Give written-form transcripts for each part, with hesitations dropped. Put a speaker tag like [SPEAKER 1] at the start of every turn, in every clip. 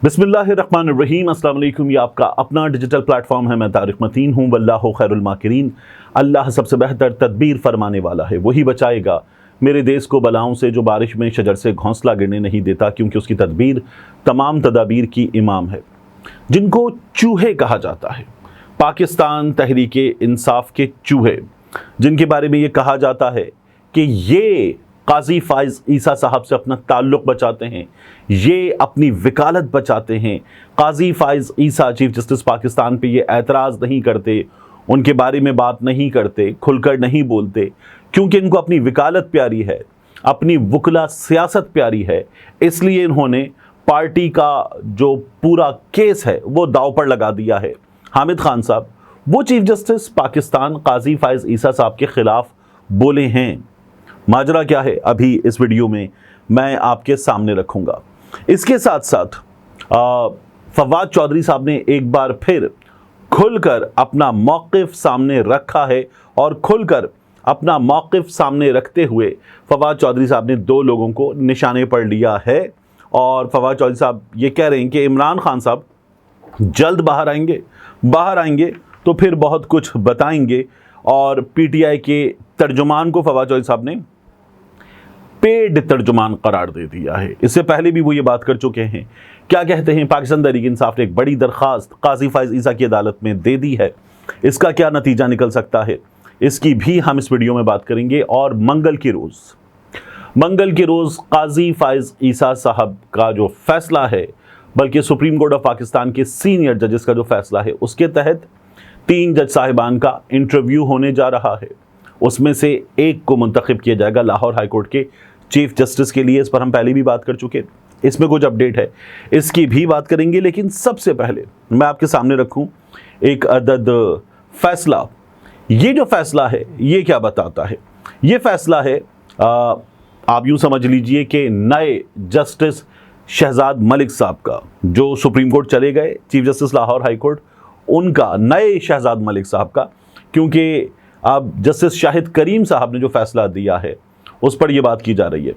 [SPEAKER 1] बिस्मिल्लाहिर्रहमानिर्रहीम। अस्सलाम वालेकुम। ये आपका अपना डिजिटल प्लेटफॉर्म है। मैं तारिक मतीन हूँ। वल्लाहु खैरुल माकिरीन। अल्लाह सबसे बेहतर तदबीर फरमाने वाला है, वही बचाएगा मेरे देश को बलाओं से, जो बारिश में शजर से घोंसला गिरने नहीं देता, क्योंकि उसकी तदबीर तमाम तदाबीर की इमाम है। जिनको चूहे कहा जाता है, पाकिस्तान तहरीक इंसाफ के चूहे, जिनके बारे में ये कहा जाता है कि ये काजी फाइज ईसा साहब से अपना ताल्लुक़ बचाते हैं, ये अपनी वकालत बचाते हैं। काजी फाइज ईसा चीफ जस्टिस पाकिस्तान पे ये एतराज़ नहीं करते, उनके बारे में बात नहीं करते, खुलकर नहीं बोलते, क्योंकि इनको अपनी वकालत प्यारी है, अपनी वकला सियासत प्यारी है। इसलिए इन्होंने पार्टी का जो पूरा केस है वो दाव पर लगा दिया है। हामिद खान साहब वो चीफ जस्टिस पाकिस्तान काजी फाइज ईसा साहब के ख़िलाफ़ बोले हैं। माजरा क्या है अभी इस वीडियो में मैं आपके सामने रखूंगा। इसके साथ साथ फवाद चौधरी साहब ने एक बार फिर खुलकर अपना मौक़िफ़ सामने रखा है, और खुलकर अपना मौक़िफ़ सामने रखते हुए फवाद चौधरी साहब ने दो लोगों को निशाने पर लिया है। और फवाद चौधरी साहब ये कह रहे हैं कि इमरान खान साहब जल्द बाहर आएंगे तो फिर बहुत कुछ बताएंगे। और पीटीआई के तर्जुमान को फवाद चौधरी साहब ने पेड तर्जुमान करार दे दिया है। इससे पहले भी वो ये बात कर चुके हैं। क्या कहते हैं, पाकिस्तान तहरीक इंसाफ ने एक बड़ी दरख्वास्त काजी फाइज ईसा की अदालत में दे दी है। इसका क्या नतीजा निकल सकता है, इसकी भी हम इस वीडियो में बात करेंगे। और मंगल के रोज़ काजी फाइज ईसा साहब का जो फैसला है, बल्कि सुप्रीम कोर्ट ऑफ पाकिस्तान के सीनियर जजेस का जो फैसला है, उसके तहत 3 जज साहिबान का इंटरव्यू होने जा रहा है। उसमें से एक को मुंतखब किया जाएगा लाहौर हाई कोर्ट के चीफ जस्टिस के लिए। इस पर हम पहले भी बात कर चुके, इसमें कुछ अपडेट है, इसकी भी बात करेंगे। लेकिन सबसे पहले मैं आपके सामने रखूं एक अदद फैसला। ये जो फैसला है ये क्या बताता है? ये फैसला है, आप यूं समझ लीजिए कि नए जस्टिस शहजाद मलिक साहब का, जो सुप्रीम कोर्ट चले गए, chief justice Lahore high court, उनका, नए शहजाद मलिक साहब का, क्योंकि अब जस्टिस शाहिद करीम साहब ने जो फैसला दिया है उस पर यह बात की जा रही है।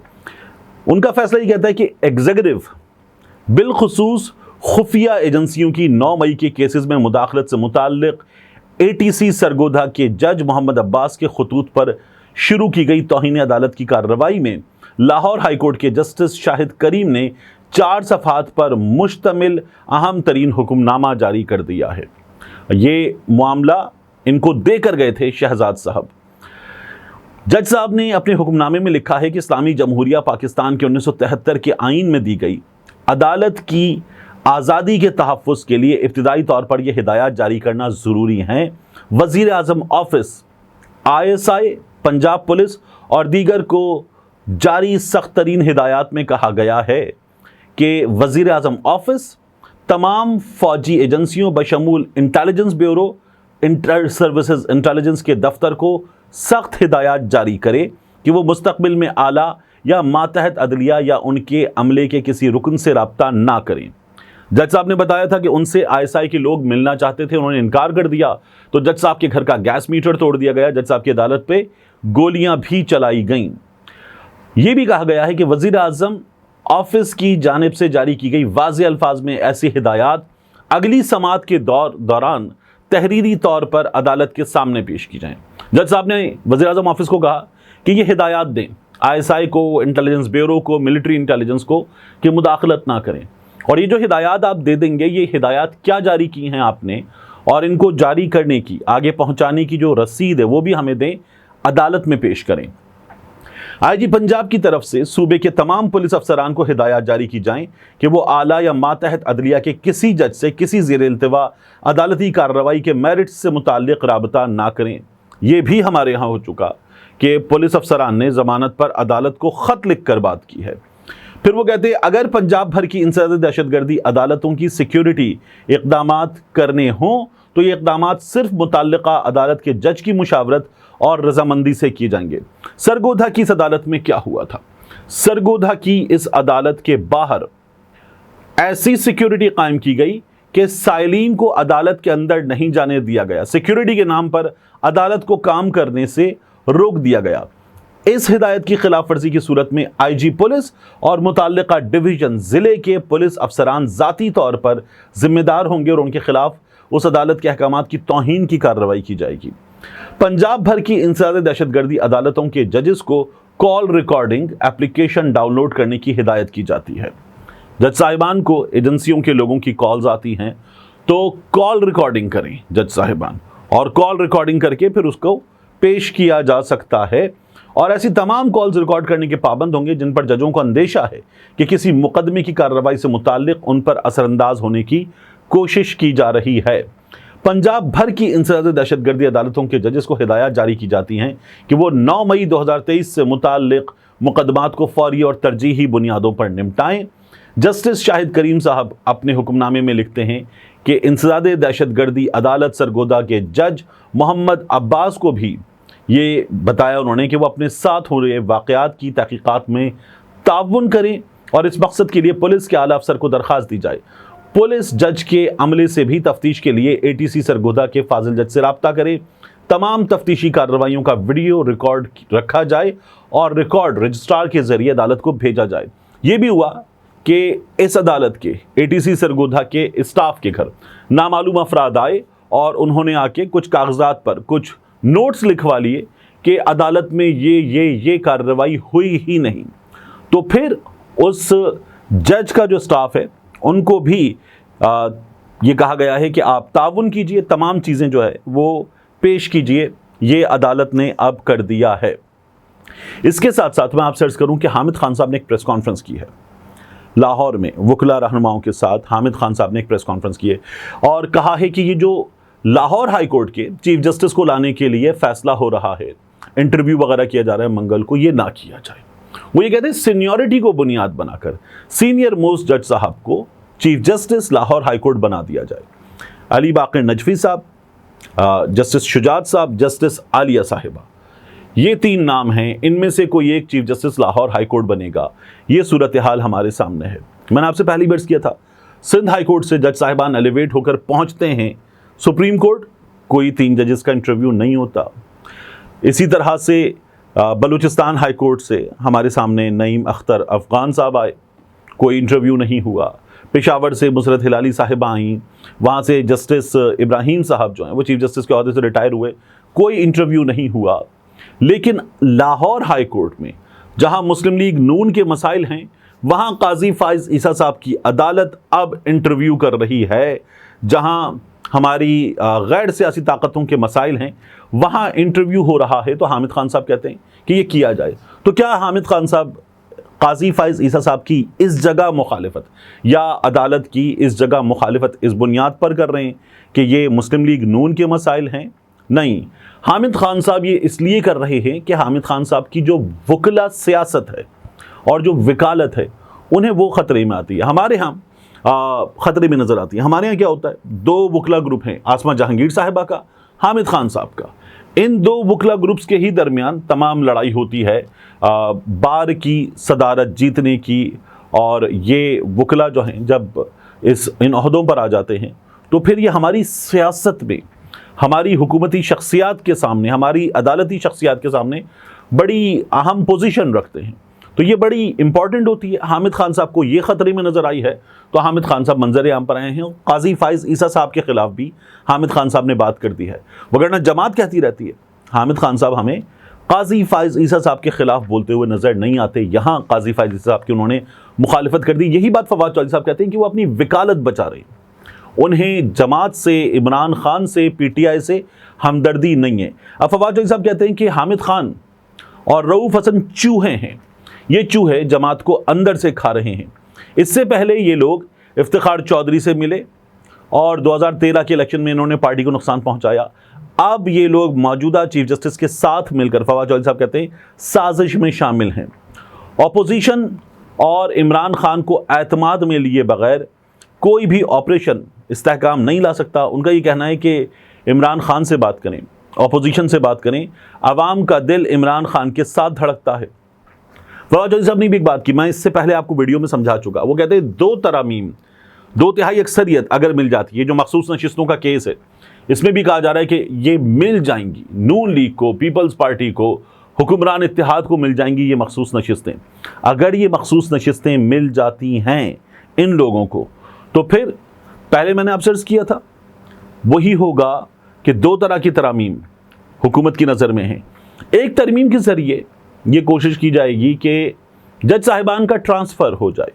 [SPEAKER 1] उनका फैसला ये कहता है कि एग्जीक्यूटिव बिलखुसूस खुफिया एजेंसियों की 9 मई के केसेस में मुदाखलत से मुताल्लिक एटीसी सरगोधा के जज मोहम्मद अब्बास के खतूत पर शुरू की गई तौहीन अदालत की कार्रवाई में लाहौर हाई कोर्ट के जस्टिस शाहिद करीम ने 4 सफ़हात पर मुश्तमिल अहम तरीन हुक्मनामा जारी कर दिया है। ये मामला इनको देकर गए थे शहजाद साहब। जज साहब ने अपने हुक्मनामे में लिखा है कि इस्लामी जमहूरिया पाकिस्तान के 1973 के आइन में दी गई अदालत की आज़ादी के तहफ़्फ़ुज़ के लिए इब्तिदाई तौर पर यह हिदायत जारी करना ज़रूरी है। वज़ीर आज़म ऑफिस, ISI, पंजाब पुलिस और दीगर को जारी सख्त तरीन हिदायत में कहा गया है कि वज़ीर आज़म ऑफिस तमाम फ़ौजी एजेंसियों बशमूल intelligence bureau, inter services intelligence के दफ्तर को सख्त हिदायत जारी करे कि वो मुस्तकबिल में आला या मातहत अदलिया या उनके अमले के किसी रुकन से रब्ता ना करें। जज साहब ने बताया था कि उनसे ISI के लोग मिलना चाहते थे, उन्होंने इनकार कर दिया, तो जज साहब के घर का गैस मीटर तोड़ दिया गया। जज साहब की अदालत पे गोलियां भी चलाई गईं। यह भी कहा गया है कि वज़ीर आज़म ऑफिस की जानिब से जारी की गई वाज़ेह अल्फाज में ऐसी हिदायत अगली समात के दौरान तहरीरी तौर पर अदालत के सामने पेश की जाएं। जज साहब ने वज़ीर आज़म ऑफिस को कहा कि ये हिदायत दें ISI को, इंटेलिजेंस ब्यूरो को, मिलिट्री इंटेलिजेंस को, कि मुदाखलत ना करें। और ये जो हिदायत आप दे देंगे, ये हिदायत क्या जारी की हैं आपने, और इनको जारी करने की, आगे पहुंचाने की जो रसीद है वो भी हमें दें, अदालत में पेश करें। IG पंजाब की तरफ से सूबे के तमाम पुलिस अफसरान को हिदायत जारी की जाएं कि वो आला या मातहत अदलिया के किसी जज से किसी ज़ेर इल्तिवा अदालती कार्रवाई के मेरिट्स से मुताल्लिक़ राबता ना करें। ये भी हमारे यहाँ हो चुका कि पुलिस अफसरान ने ज़मानत पर अदालत को ख़त लिख कर बात की है। फिर वो कहते हैं अगर पंजाब भर की इंसदादी दहशतगर्दी अदालतों की सिक्योरिटी इक़दामात करने हों तो ये इक़दामात सिर्फ मुतल्लिक़ा अदालत के जज की मुशावरत और रजामंदी से किए जाएंगे। सरगोधा की इस अदालत में क्या हुआ था? सरगोधा की इस अदालत के बाहर ऐसी सिक्योरिटी कायम की गई कि साइलीन को अदालत के अंदर नहीं जाने दिया गया। सिक्योरिटी के नाम पर अदालत को काम करने से रोक दिया गया। इस हिदायत की खिलाफ वर्जी की सूरत में IG पुलिस और मुताल्लिका डिवीजन जिले के पुलिस अफसरान ज़ाती तौर पर जिम्मेदार होंगे और उनके खिलाफ उस अदालत के अहकामात की तौहीन की कार्रवाई की जाएगी। पंजाब भर की इंसदाद दहशतगर्दी अदालतों के जजेस को कॉल रिकॉर्डिंग एप्लीकेशन डाउनलोड करने की हिदायत की जाती है। जज साहिबान को एजेंसियों के लोगों की कॉल्स आती हैं तो कॉल रिकॉर्डिंग करें जज साहिबान, और कॉल रिकॉर्डिंग करके फिर उसको पेश किया जा सकता है। और ऐसी तमाम कॉल्स रिकॉर्ड करने के पाबंद होंगे जिन पर जजों को अंदेशा है कि किसी मुकदमे की कार्रवाई से मुताल्लिक उन पर असरअंदाज होने की कोशिश की जा रही है। पंजाब भर की इंसदाद दहशतगर्दी अदालतों के जजेस को हिदायत जारी की जाती हैं कि वो 9 मई 2023 से मुताल्लिक मुकदमात को फौरी और तरजीही बुनियादों पर निपटाएं। जस्टिस शाहिद करीम साहब अपने हुक्मनामे में लिखते हैं कि इंसदाद दहशतगर्दी अदालत सरगोदा के जज मोहम्मद अब्बास को भी ये बताया उन्होंने कि वो अपने साथ हो रहे वाक़यात की तहकीकात में ताउन करें और इस मकसद के लिए पुलिस के आला अफसर को दरख्वास्त दी जाए। पुलिस जज के अमले से भी तफ्तीश के लिए ATC सरगोदा के फाजिल जज से रब्ता करे। तमाम तफ्तीशी कार्रवाइयों का वीडियो रिकॉर्ड रखा जाए और रिकॉर्ड रजिस्ट्रार के जरिए अदालत को भेजा जाए। ये भी हुआ कि इस अदालत के ATC सरगोदा के स्टाफ के घर नामालूम अफराद आए और उन्होंने आके कुछ कागजात पर कुछ नोट्स लिखवा लिए कि अदालत में ये कार्रवाई हुई ही नहीं। तो फिर उस जज का जो स्टाफ है उनको भी ये कहा गया है कि आप ताउन कीजिए, तमाम चीज़ें जो है वो पेश कीजिए। ये अदालत ने अब कर दिया है। इसके साथ साथ मैं आपसे अर्ज़ करूं कि हामिद खान साहब ने एक प्रेस कॉन्फ्रेंस की है लाहौर में। वकला रहनुमाओं के साथ हामिद खान साहब ने एक प्रेस कॉन्फ्रेंस की है और कहा है कि ये जो लाहौर हाई कोर्ट के चीफ जस्टिस को लाने के लिए फैसला हो रहा है, इंटरव्यू वगैरह किया जा रहा है मंगल को, ये ना किया जाए। वो ये कहते हैं सीनियरिटी को बुनियाद बनाकर सीनियर मोस्ट जज साहब को chief justice Lahore high court बना दिया जाए। अली बाकर नजफी साहब, जस्टिस शुजात साहब, जस्टिस आलिया साहिबा, ये 3 नाम हैं। इनमें से कोई एक chief justice Lahore high court बनेगा। ये सूरत हाल हमारे सामने है। मैंने आपसे पहली बार किया था, सिंध हाई कोर्ट से जज साहिबान एलिवेट होकर पहुंचते हैं सुप्रीम कोर्ट, कोई 3 जजेस का इंटरव्यू नहीं होता। इसी तरह से बलूचिस्तान हाई कोर्ट से हमारे सामने नईम अख्तर अफगान साहब आए, कोई इंटरव्यू नहीं हुआ। पेशावर से मुसरत हिलाली साहिबा आई, वहाँ से जस्टिस इब्राहिम साहब जो हैं वो चीफ जस्टिस के अहदे से रिटायर हुए, कोई इंटरव्यू नहीं हुआ। लेकिन लाहौर हाई कोर्ट में जहाँ मुस्लिम लीग नून के मसाइल हैं, वहाँ काजी फाइज ईसा साहब की अदालत अब इंटरव्यू कर रही है। जहाँ हमारी गैर सियासी ताकतों के मसाइल हैं, वहाँ इंटरव्यू हो रहा है। तो हामिद खान साहब कहते हैं कि ये किया जाए। तो क्या हामिद खान साहब काजी फाइज ईसा साहब की इस जगह मुखालिफत या अदालत की इस जगह मुखालिफत इस बुनियाद पर कर रहे हैं कि ये मुस्लिम लीग नून के मसाइल हैं? नहीं, हामिद खान साहब ये इसलिए कर रहे हैं कि हामिद खान साहब की जो वकला सियासत है और जो वकालत है उन्हें वो ख़तरे में आती है। हमारे यहाँ ख़तरे में नज़र आती है। हमारे यहाँ क्या होता है, 2 वकला ग्रुप हैं, आसमा जहांगीर साहिबा का, हामिद खान साहब का। इन 2 वकला ग्रुप्स के ही दरमियान तमाम लड़ाई होती है बार की सदारत जीतने की। और ये वकला जो हैं जब इन ओहदों पर आ जाते हैं तो फिर ये हमारी सियासत में, हमारी हुकूमती शख्सियात के सामने, हमारी अदालती शख्सियात के सामने बड़ी अहम पोजीशन रखते हैं। तो ये बड़ी इंपॉर्टेंट होती है। हामिद खान साहब को ये ख़तरे में नज़र आई है तो हामिद खान साहब मंजर आम पर आए हैं। काजी फाइज ईसा साहब के ख़िलाफ़ भी हामिद खान साहब ने बात कर दी है, वगरना जमात कहती रहती है। हामिद खान साहब हमें काजी फाइज ईसा साहब के ख़िलाफ़ बोलते हुए नज़र नहीं आते। यहाँ काजी फाइज ईसा साहब की उन्होंने मुखालिफत कर दी। यही बात फवाद चौधरी साहब कहते हैं कि वो अपनी वकालत बचा रहे हैं। उन्हें जमात से, इमरान खान से, PTI से हमदर्दी नहीं है। अब फवाद चौधरी साहब कहते हैं कि हामिद खान और रऊफ़ हसन चूहे हैं, ये चूहे जमात को अंदर से खा रहे हैं। इससे पहले ये लोग इफ्तिखार चौधरी से मिले और 2013 के इलेक्शन में इन्होंने पार्टी को नुकसान पहुंचाया। अब ये लोग मौजूदा चीफ जस्टिस के साथ मिलकर, फवाद चौधरी साहब कहते हैं, साजिश में शामिल हैं। अपोजिशन और इमरान खान को एतमाद में लिए बगैर कोई भी ऑपरेशन इस्तेहकाम नहीं ला सकता। उनका ये कहना है कि इमरान खान से बात करें, अपोजिशन से बात करें, आवाम का दिल इमरान खान के साथ धड़कता है। फवाद चौधरी साहब ने भी एक बात की, मैं इससे पहले आपको वीडियो में समझा चुका। वो कहते हैं 2 तरामीम, 2/3 अक्सरियत अगर मिल जाती है, जो मखसूस नशिस्तों का केस है, इसमें भी कहा जा रहा है कि ये मिल जाएंगी नून लीग को, पीपल्स पार्टी को, حکمران اتحاد کو مل جائیں گی یہ مخصوص نشستیں. اگر یہ مخصوص نشستیں مل جاتی ہیں ان لوگوں کو تو پھر پہلے میں نے آپ سے عرض کیا تھا وہی ہوگا کہ دو طرح کی ترامیم حکومت کی نظر میں ہیں. ایک ترمیم کے ذریعے یہ کوشش کی جائے گی کہ جج صاحبان کا ٹرانسفر ہو جائے,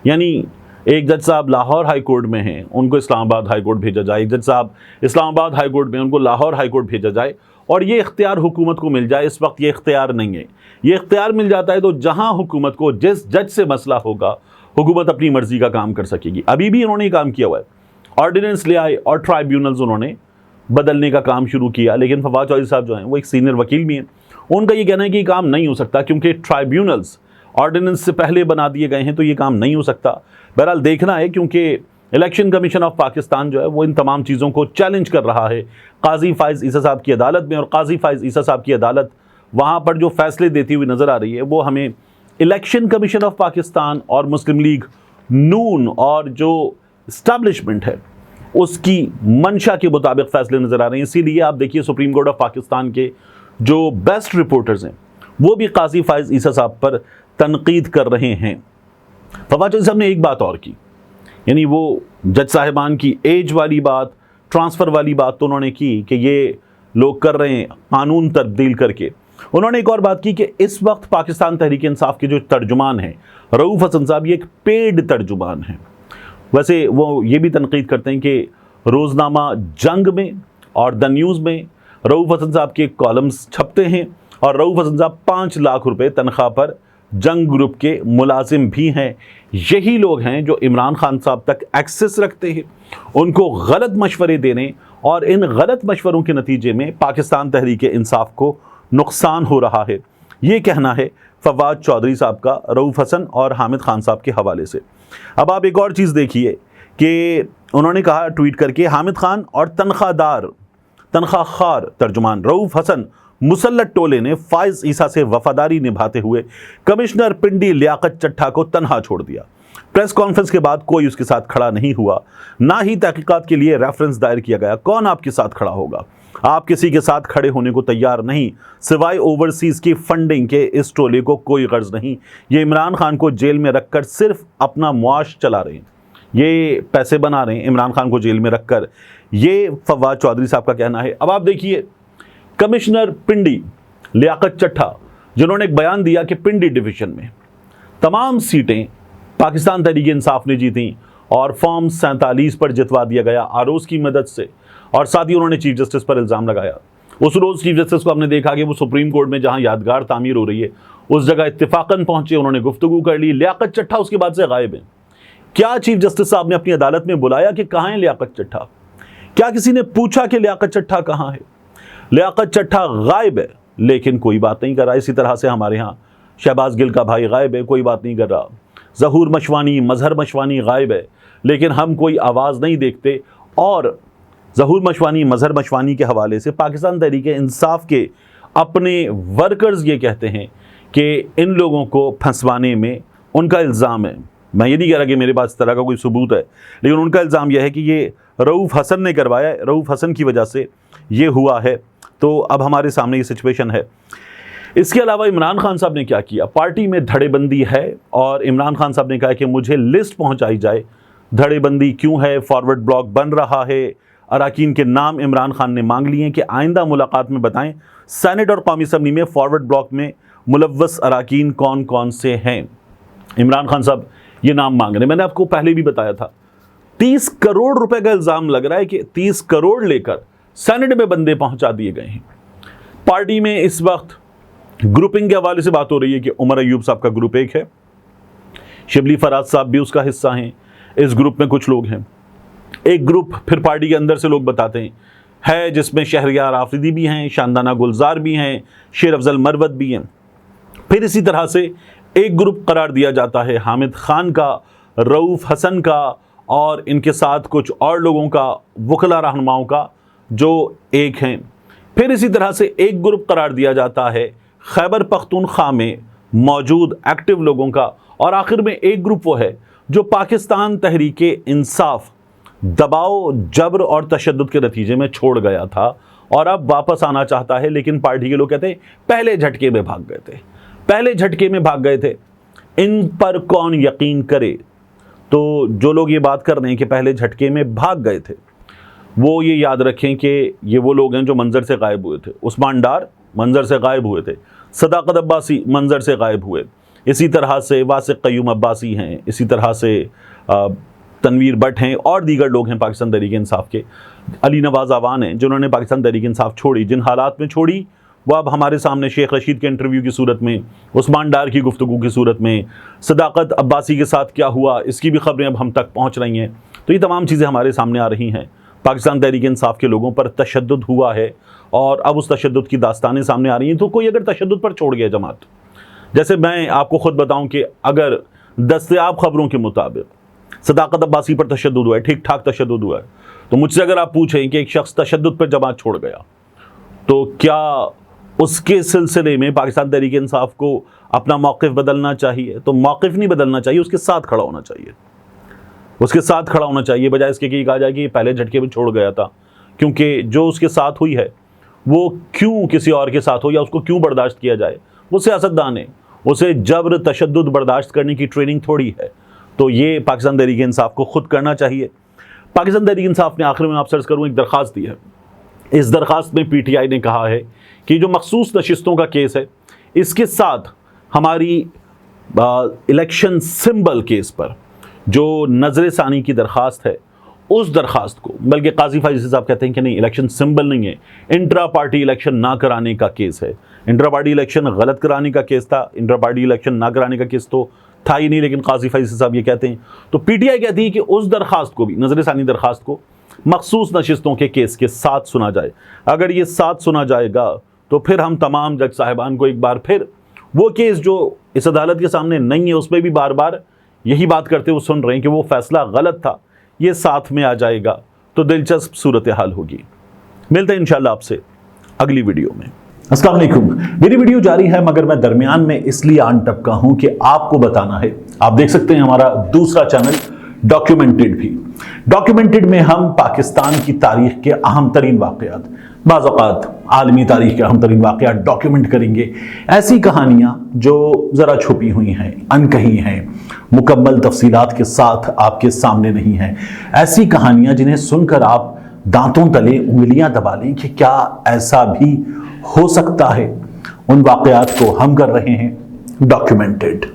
[SPEAKER 1] یعنی ایک جج صاحب لاہور ہائی کورٹ میں ہیں ان کو اسلام آباد ہائی کورٹ بھیجا جائے, ایک جج صاحب اسلام آباد ہائی کورٹ میں ان کو لاہور ہائی کورٹ بھیجا جائے, اور یہ اختیار حکومت کو مل جائے. اس وقت یہ اختیار نہیں ہے. یہ اختیار مل جاتا ہے تو جہاں حکومت کو جس جج سے مسئلہ ہوگا حکومت اپنی مرضی کا کام کر سکے گی. ابھی بھی انہوں نے یہ کام کیا ہوا ہے, آرڈیننس لے آئے اور ٹرائیبیونلز انہوں نے بدلنے کا کام شروع کیا. لیکن فواد چودھری صاحب جو ہیں وہ ایک سینئر وکیل بھی ہیں, ان کا یہ کہنا ہے کہ یہ کام نہیں ہو سکتا کیونکہ ٹرائیبیونلز آرڈیننس سے پہلے بنا دیے گئے ہیں تو یہ کام نہیں ہو سکتا. بہرحال دیکھنا ہے کیونکہ الیکشن کمیشن آف پاکستان جو ہے وہ ان تمام چیزوں کو چیلنج کر رہا ہے قاضی فائز عیسیٰ صاحب کی عدالت میں, اور قاضی فائز عیسیٰ صاحب کی عدالت وہاں پر جو فیصلے دیتی ہوئی نظر آ رہی ہے وہ ہمیں الیکشن کمیشن آف پاکستان اور مسلم لیگ نون اور جو اسٹیبلشمنٹ ہے اس کی منشا کے مطابق فیصلے نظر آ رہے ہیں. اسی لیے آپ دیکھیے سپریم کورٹ آف پاکستان کے جو بیسٹ رپورٹرز ہیں وہ بھی قاضی فائز عیسیٰ صاحب پر تنقید کر رہے ہیں. فواد چودھری صاحب نے ایک بات اور کی, یعنی وہ جج صاحبان کی ایج والی بات, ٹرانسفر والی بات تو انہوں نے کی کہ یہ لوگ کر رہے ہیں قانون تبدیل کر کے. انہوں نے ایک اور بات کی کہ اس وقت پاکستان تحریک انصاف کے جو ترجمان ہیں رؤوف حسن صاحب یہ ایک پیڈ ترجمان ہیں. ویسے وہ یہ بھی تنقید کرتے ہیں کہ روزنامہ جنگ میں اور دا نیوز میں رؤوف حسن صاحب کے کالمز چھپتے ہیں, اور رؤوف حسن صاحب 5 لاکھ روپے تنخواہ پر جنگ گروپ کے ملازم بھی ہیں. یہی لوگ ہیں جو عمران خان صاحب تک ایکسس رکھتے ہیں, ان کو غلط مشورے دینے, اور ان غلط مشوروں کے نتیجے میں پاکستان تحریک انصاف کو نقصان ہو رہا ہے. یہ کہنا ہے فواد چودھری صاحب کا رؤوف حسن اور حامد خان صاحب کے حوالے سے. اب آپ ایک اور چیز دیکھیے کہ انہوں نے کہا ٹویٹ کر کے حامد خان اور تنخواہ خار ترجمان رؤوف حسن مسلط ٹولے نے فائز عیسیٰ سے وفاداری نبھاتے ہوئے کمشنر پنڈی لیاقت چٹھا کو تنہا چھوڑ دیا. پریس کانفرنس کے بعد کوئی اس کے ساتھ کھڑا نہیں ہوا, نہ ہی تحقیقات کے لیے ریفرنس دائر کیا گیا. کون آپ کے ساتھ کھڑا ہوگا؟ آپ کسی کے ساتھ کھڑے ہونے کو تیار نہیں. سوائے اوورسیز کی فنڈنگ کے اس ٹولے کو کوئی غرض نہیں. یہ عمران خان کو جیل میں رکھ کر صرف اپنا معاش چلا رہے ہیں, یہ پیسے بنا رہے ہیں عمران خان کو جیل میں رکھ کر. یہ فواد چودھری صاحب کا کہنا ہے. اب آپ دیکھیے کمشنر پنڈی لیاقت چٹھا جنہوں نے ایک بیان دیا کہ پنڈی ڈویژن میں تمام سیٹیں پاکستان تحریک انصاف نے جیتیں اور فارم 47 پر جتوا دیا گیا آروز کی مدد سے, اور ساتھ ہی انہوں نے چیف جسٹس پر الزام لگایا. اس روز چیف جسٹس کو ہم نے دیکھا کہ وہ سپریم کورٹ میں جہاں یادگار تعمیر ہو رہی ہے اس جگہ اتفاقاً پہنچے, انہوں نے گفتگو کر لی. لیاقت چٹھا اس کے بعد سے غائب ہیں. کیا چیف جسٹس صاحب نے اپنی عدالت میں بلایا کہ کہاں ہے لیاقت چٹھا؟ کیا کسی نے پوچھا کہ لیاقت چٹھا کہاں ہے؟ لیاقت چٹھا غائب ہے لیکن کوئی بات نہیں کر رہا. اسی طرح سے ہمارے ہاں شہباز گل کا بھائی غائب ہے, کوئی بات نہیں کر رہا. ظہور مشوانی, مظہر مشوانی غائب ہے لیکن ہم کوئی آواز نہیں دیکھتے. اور ظہور مشوانی, مظہر مشوانی کے حوالے سے پاکستان تحریک انصاف کے اپنے ورکرز یہ کہتے ہیں کہ ان لوگوں کو پھنسوانے میں ان کا الزام ہے. میں یہ نہیں کہہ رہا کہ میرے پاس اس طرح کا کوئی ثبوت ہے, لیکن ان کا الزام یہ ہے کہ یہ رؤوف حسن نے کروایا ہے, رؤوف حسن کی وجہ سے یہ ہوا ہے. تو اب ہمارے سامنے یہ سچویشن ہے. اس کے علاوہ عمران خان صاحب نے کیا کیا؟ پارٹی میں دھڑے بندی ہے اور عمران خان صاحب نے کہا کہ مجھے لسٹ پہنچائی جائے. دھڑے بندی کیوں ہے؟ فارورڈ بلاک بن رہا ہے, اراکین کے نام عمران خان نے مانگ لیے ہیں کہ آئندہ ملاقات میں بتائیں سینٹ اور قومی اسمبلی میں فارورڈ بلاک میں ملوث اراکین کون کون سے ہیں. عمران خان صاحب یہ نام مانگ رہے ہیں. میں نے آپ کو پہلے بھی بتایا تھا 30 کروڑ روپے کا الزام لگ رہا ہے کہ 30 کروڑ لے کر سینٹ میں بندے پہنچا دیے گئے ہیں. پارٹی میں اس وقت گروپنگ کے حوالے سے بات ہو رہی ہے کہ عمر ایوب صاحب کا گروپ ایک ہے, شبلی فراز صاحب بھی اس کا حصہ ہیں, اس گروپ میں کچھ لوگ ہیں. ایک گروپ پھر پارٹی کے اندر سے لوگ بتاتے ہیں ہے جس میں شہریار آفریدی بھی ہیں, شاندانہ گلزار بھی ہیں, شیر افضل مروت بھی ہیں. پھر اسی طرح سے ایک گروپ قرار دیا جاتا ہے حامد خان کا, رؤوف حسن کا اور ان کے ساتھ کچھ اور لوگوں کا, وکلا رہنماؤں کا جو ایک ہیں. پھر اسی طرح سے ایک گروپ قرار دیا جاتا ہے خیبر پختونخوا میں موجود ایکٹیو لوگوں کا, اور آخر میں ایک گروپ وہ ہے جو پاکستان تحریک انصاف دباؤ, جبر اور تشدد کے نتیجے میں چھوڑ گیا تھا اور اب واپس آنا چاہتا ہے، لیکن پارٹی کے لوگ کہتے ہیں پہلے جھٹکے میں بھاگ گئے تھے، پہلے جھٹکے میں بھاگ گئے تھے۔ ان پر کون یقین کرے؟ تو جو لوگ یہ بات کر رہے ہیں کہ پہلے جھٹکے میں بھاگ گئے تھے، وہ یہ یاد رکھیں کہ یہ وہ لوگ ہیں جو منظر سے غائب ہوئے تھے۔ عثمان ڈار منظر سے غائب ہوئے تھے، صداقت عباسی منظر سے غائب ہوئے، اسی طرح سے واسق قیوم عباسی ہیں، اسی طرح سے تنویر بٹ ہیں، اور دیگر لوگ ہیں پاکستان تحریک انصاف کے۔ علی نواز اعوان ہیں جنہوں نے پاکستان تحریک انصاف چھوڑی، جن حالات میں چھوڑی وہ اب ہمارے سامنے شیخ رشید کے انٹرویو کی صورت میں، عثمان ڈار کی گفتگو کی صورت میں، صداقت عباسی کے ساتھ کیا ہوا اس کی بھی خبریں اب ہم تک پہنچ رہی ہیں۔ تو یہ تمام چیزیں ہمارے سامنے آ رہی ہیں۔ پاکستان تحریک انصاف کے لوگوں پر تشدد ہوا ہے اور اب اس تشدد کی داستانیں سامنے آ رہی ہیں۔ تو کوئی اگر تشدد پر چھوڑ گیا جماعت، جیسے میں آپ کو خود بتاؤں کہ اگر دستیاب خبروں کے مطابق صداقت عباسی پر تشدد ہوا ہے، ٹھیک ٹھاک تشدد ہوا ہے، تو مجھ سے اگر آپ پوچھیں کہ ایک شخص تشدد پر جماعت چھوڑ گیا تو کیا اس کے سلسلے میں پاکستان تحریک انصاف کو اپنا موقف بدلنا چاہیے؟ تو موقف نہیں بدلنا چاہیے، اس کے ساتھ کھڑا ہونا چاہیے، اس کے ساتھ کھڑا ہونا چاہیے، بجائے اس کے کہ یہ کہا جائے کہ یہ پہلے جھٹکے میں چھوڑ گیا تھا، کیونکہ جو اس کے ساتھ ہوئی ہے وہ کیوں کسی اور کے ساتھ ہو یا اس کو کیوں برداشت کیا جائے؟ وہ سیاستدان ہے، اسے جبر تشدد برداشت کرنے کی ٹریننگ تھوڑی ہے۔ تو یہ پاکستان تحریک انصاف کو خود کرنا چاہیے۔ پاکستان تحریک انصاف نے آخر میں آپ سرچ کروں ایک درخواست دی ہے۔ اس درخواست میں پی ٹی آئی نے کہا ہے کہ جو مخصوص نشستوں کا کیس ہے، اس کے ساتھ ہماری الیکشن سمبل کیس پر جو نظر ثانی کی درخواست ہے، اس درخواست کو، بلکہ قاضی فائز صاحب کہتے ہیں کہ نہیں، الیکشن سمبل نہیں ہے، انٹرا پارٹی الیکشن نہ کرانے کا کیس ہے۔ انٹرا پارٹی الیکشن غلط کرانے کا کیس تھا، انٹرا پارٹی الیکشن نہ کرانے کا کیس تو تھا ہی نہیں، لیکن قاضی فائز صاحب یہ کہتے ہیں۔ تو پی ٹی آئی کہتی ہے کہ اس درخواست کو بھی، نظر ثانی درخواست کو، مخصوص نشستوں کے کیس کے ساتھ سنا جائے۔ اگر یہ ساتھ سنا جائے گا تو پھر ہم تمام جج صاحبان کو ایک بار پھر وہ کیس جو اس عدالت کے سامنے نہیں ہے، اس پہ بھی بار بار یہی بات کرتے ہوئے سن رہے ہیں کہ وہ فیصلہ غلط تھا، یہ ساتھ میں آ جائے گا تو دلچسپ صورتحال ہوگی۔ ملتے ہیں انشاءاللہ آپ سے اگلی ویڈیو میں۔ السلام علیکم۔ میری ویڈیو جاری ہے مگر میں درمیان میں اس لیے آن ٹپکا ہوں کہ آپ کو بتانا ہے، آپ دیکھ سکتے ہیں ہمارا دوسرا چینل ڈاکیومنٹڈ بھی۔ ڈاکیومنٹڈ میں ہم پاکستان کی تاریخ کے اہم ترین واقعات، بعض اوقات عالمی تاریخ کے اہم ترین واقعات ڈاکیومنٹ کریں گے۔ ایسی کہانیاں جو ذرا چھپی ہوئی ہیں، انکہی ہیں، مکمل تفصیلات کے ساتھ آپ کے سامنے نہیں ہیں، ایسی کہانیاں جنہیں سن کر آپ دانتوں تلے انگلیاں دبا لیں کہ کیا ایسا بھی ہو سکتا ہے، ان واقعات کو ہم کر رہے ہیں ڈاکیومنٹڈ۔